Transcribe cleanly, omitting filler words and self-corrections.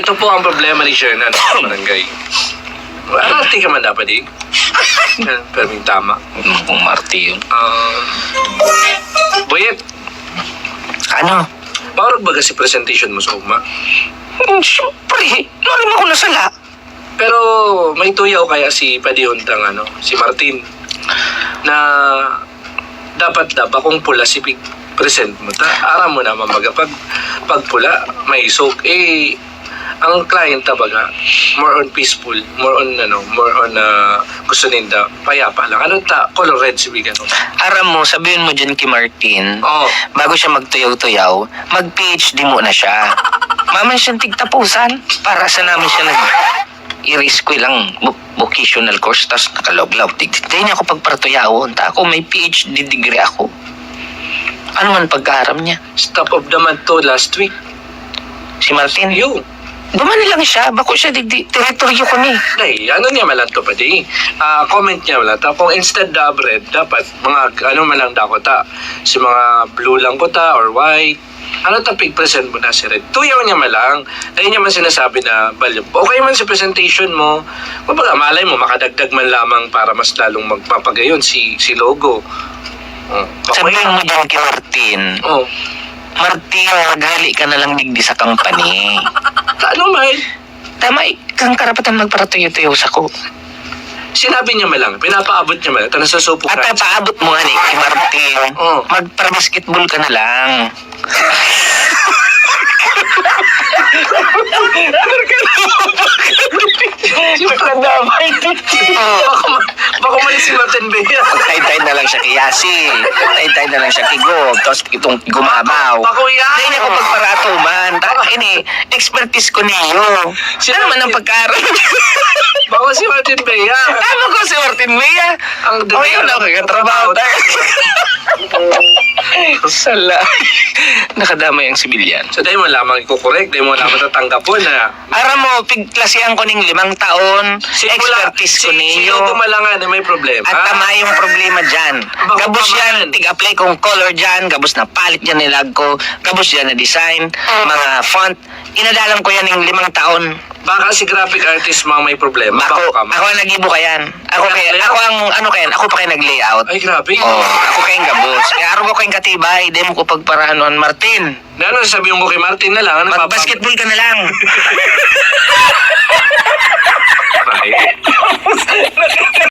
ito po ang problema ni Shernan sa barangay. Arati ka man dapat eh. Pero may tama. Kung Marty yun. Boyet, Ano? parang baga si presentation mo sa ugma. Siyempre, nalim ako nasala. Pero may tuyaw kaya si Padiuntang si Martin na dapat kung pula si present mo ta aram mo naman pag pula may isok ang client tabaga more on peaceful, more on gusto ninda payapa lang. Ano ta color red si Bigan? Aram mo, sabihin mo dyan kay Martin, Oh, bago siya magtuyaw-tuyaw, mag-PhD muna siya. Mama siyang tigtapusan para sa namin siya i-risk ko lang vocational course, tapos nakalog-log. Dahil niya ako pagpartuyawon, ako may PhD degree ako. Ano man pagkaram niya? stop of the month to last week. Si Martin, You. duman lang siya, bako siya teritoryo ko ni. Day, ano niya malang to pa di? Comment niya malang ta. Kung instead da bread, dapat mga malang da ko ta. Si mga blue lang ko ta or white. Ano ta present mo na si red? Tuyaw niya malang. Ayun niya man sinasabi na value. Okay man si presentation mo. Kumbaga, malay mo, makadagdag man lamang para mas lalong magpapagayon si logo. Sabihin mo dyan kay Martin, Oh. Martin, maghali ka na lang digdi sa company. Ano man? Tama, kang karapatan magparatuyo-tuyo sa ko. Sinabi niya malang, pinapaabot niya malang, tanong sa supo At paabot mo nga ni kay Martin, Oh. magpara-basketball ka na lang. Damay. Baka mali si Martin Bea. Magtay-tay na lang siya kay Yasi. Magtay-tay na lang siya kay Gob. Tapos itong gumabaw. Bako yan. Dahil niya ko pagparato man. Ini, expertise ko niyo. Sino naman ang pagkaroon? Baka si Martin Bea. Tama ko si Martin Mia. Ang Oh, yun ako. Katrabaho tayo. Sala. Nakadamay ang sibilyan. So dahil mo lamang ikukorek, dahil mo lamang tatanggapon na Aram mo, pigklasihan ko ning 5 taon. Expertise ko niyo. Sino gumalangan na may problema. At tama yung problema dyan. Bako Gabos pa yan, man. tig-apply kong color dyan, gabos na palit dyan nilag ko, gabos dyan na design, mga font. Inadalang ko yan ng 5 taon. Baka si graphic artist mga may problema. Ako, Bako ka man. ako ang nag-ibo ka yan. Ako ang, ako pa kayo nag-layout. Ay, grabe. Oh, ako kayong gabos. Kaya araw ko kayong katibay, di mo ko pagparaanon, Martin. Ano sabihin mo kay Martin na lang? Mag-basketball ka na lang. Ay.